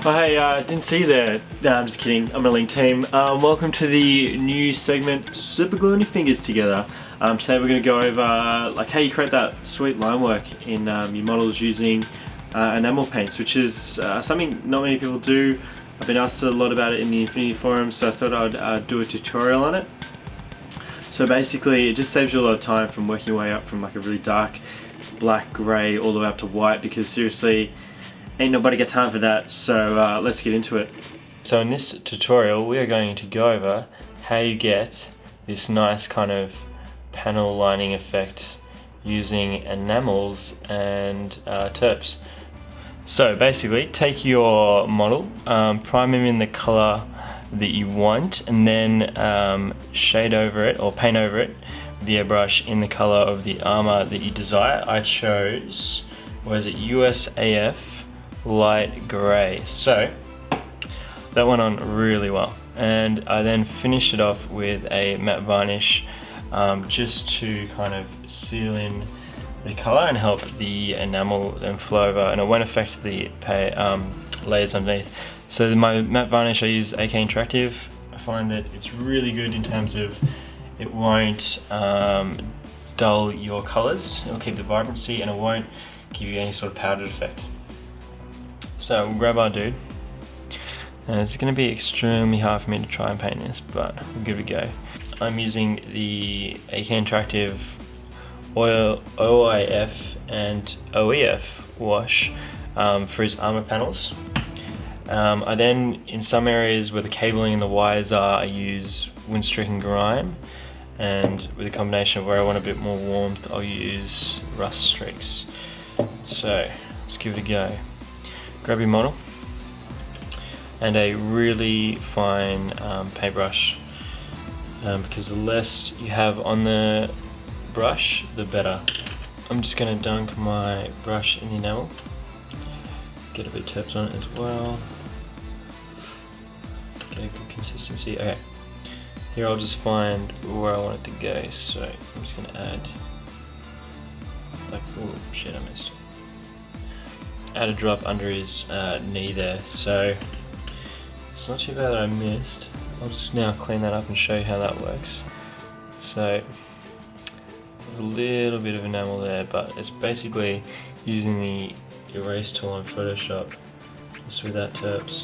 Oh hey, didn't see you there. Nah, I'm just kidding. I'm a link team. Welcome to the new segment, Super Gluing Your Fingers Together. Today we're going to go over like how you create that sweet line work in your models using enamel paints, which is something not many people do. I've been asked a lot about it in the Infinity forums, so I thought I'd do a tutorial on it. So basically, it just saves you a lot of time from working your way up from like a really dark black, grey, all the way up to white, because seriously, ain't nobody got time for that, so let's get into it. So in this tutorial we are going to go over how you get this nice kind of panel lining effect using enamels and terps. So basically, take your model, prime him in the colour that you want, and then shade over it or paint over it with the airbrush in the colour of the armour that you desire. I chose, was it USAF light grey, so that went on really well, and I then finished it off with a matte varnish just to kind of seal in the colour and help the enamel then flow over, and it won't affect the layers underneath. So my matte varnish, I use AK Interactive. I find that it's really good in terms of it won't dull your colours, it'll keep the vibrancy, and it won't give you any sort of powdered effect. So we'll grab our dude, and it's going to be extremely hard for me to try and paint this, but we'll give it a go. I'm using the AK Interactive OIF and OEF wash for his armour panels. I then, in some areas where the cabling and the wires are, I use Windstreak and Grime, and with a combination of where I want a bit more warmth, I'll use Rust Streaks. So let's give it a go. Grab your model and a really fine paintbrush, because the less you have on the brush, the better. I'm just going to dunk my brush in the enamel, get a bit of terps on it as well, get a good consistency. Okay, here I'll just find where I want it to go, so I'm just going to add, like, oh shit, I missed. Add a drop under his knee there, so it's not too bad that I missed. I'll just now clean that up and show you how that works. So there's a little bit of enamel there, but it's basically using the erase tool on Photoshop just with that terps.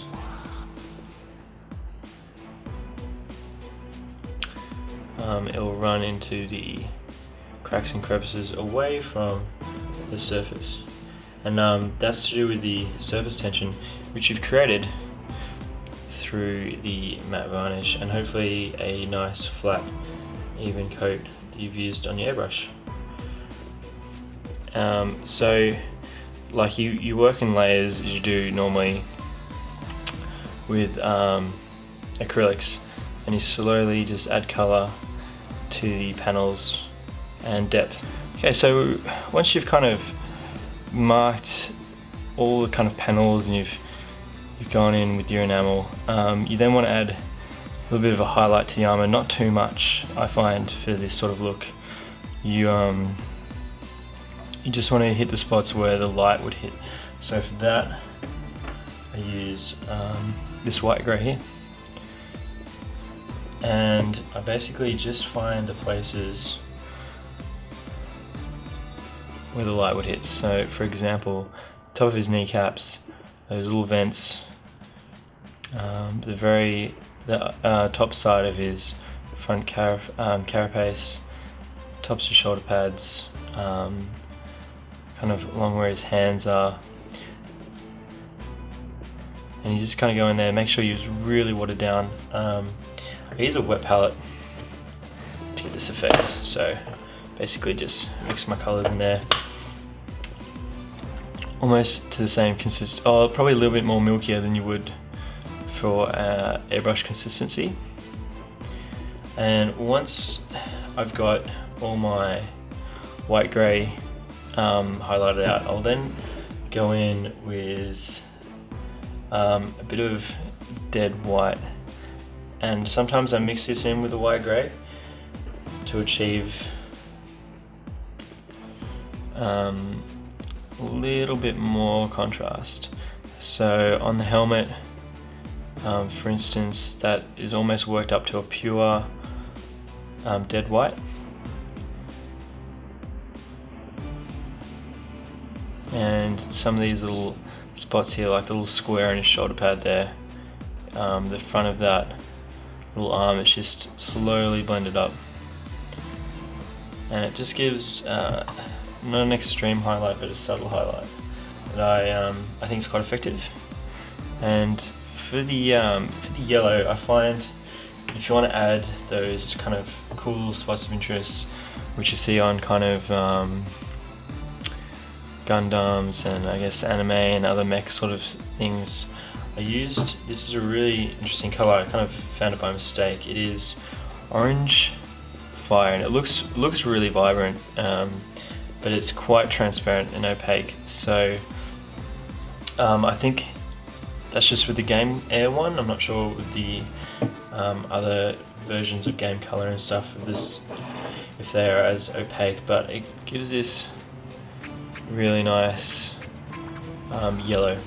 It will run into the cracks and crevices away from the surface. And that's to do with the surface tension which you've created through the matte varnish, and hopefully a nice flat even coat that you've used on your airbrush. So like you work in layers as you do normally with acrylics, and you slowly just add colour to the panels and depth. Okay, so once you've kind of marked all the kind of panels and you've gone in with your enamel, you then want to add a little bit of a highlight to the armour, not too much I find for this sort of look. You just want to hit the spots where the light would hit. So for that I use this white grey here, and I basically just find the places where the light would hit. So for example, top of his kneecaps, those little vents, the top side of his front carapace, tops of shoulder pads, kind of along where his hands are, and you just kind of go in there, make sure you use really watered down. I use a wet palette to get this effect, so basically just mix my colours in there, almost to the same consistency, probably a little bit more milkier than you would for airbrush consistency. And once I've got all my white grey highlighted out, I'll then go in with a bit of dead white, and sometimes I mix this in with the white grey to achieve a little bit more contrast. So on the helmet, for instance, that is almost worked up to a pure dead white. And some of these little spots here, like the little square in his shoulder pad there, the front of that little arm, it's just slowly blended up. And it just gives not an extreme highlight, but a subtle highlight that I think is quite effective. And for the yellow, I find if you want to add those kind of cool little spots of interest, which you see on kind of Gundams and I guess anime and other mech sort of things are used, this is a really interesting color. I kind of found it by mistake. It is orange fire, and it looks really vibrant, but it's quite transparent and opaque. So I think that's just with the Game Air one. I'm not sure with the other versions of Game Color and stuff if they are as opaque, but it gives this really nice yellow.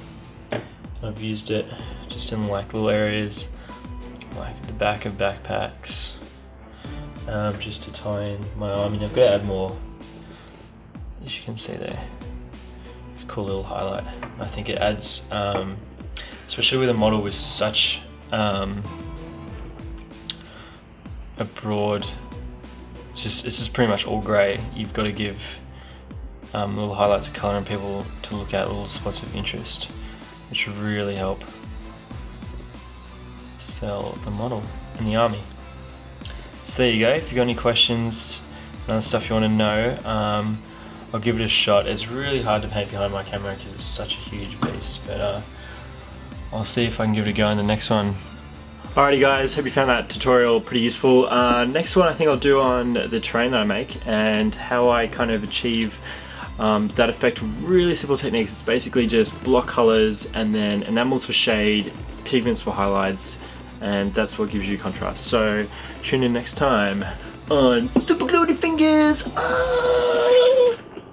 I've used it just in like little areas like the back of backpacks, just to tie in my arm. And I've got to add more, as you can see there. It's a cool little highlight. I think it adds, especially with a model with such a broad, it's just pretty much all grey. You've got to give little highlights of colour and people to look at, little spots of interest, which really help sell the model in the army. So there you go. If you've got any questions and other stuff you want to know, I'll give it a shot. It's really hard to paint behind my camera because it's such a huge beast, but I'll see if I can give it a go in the next one. Alrighty guys, hope you found that tutorial pretty useful. Next one I think I'll do on the terrain that I make and how I kind of achieve that effect with really simple techniques. It's basically just block colors and then enamels for shade, pigments for highlights, and that's what gives you contrast. So tune in next time on Gluin Your Fingerz.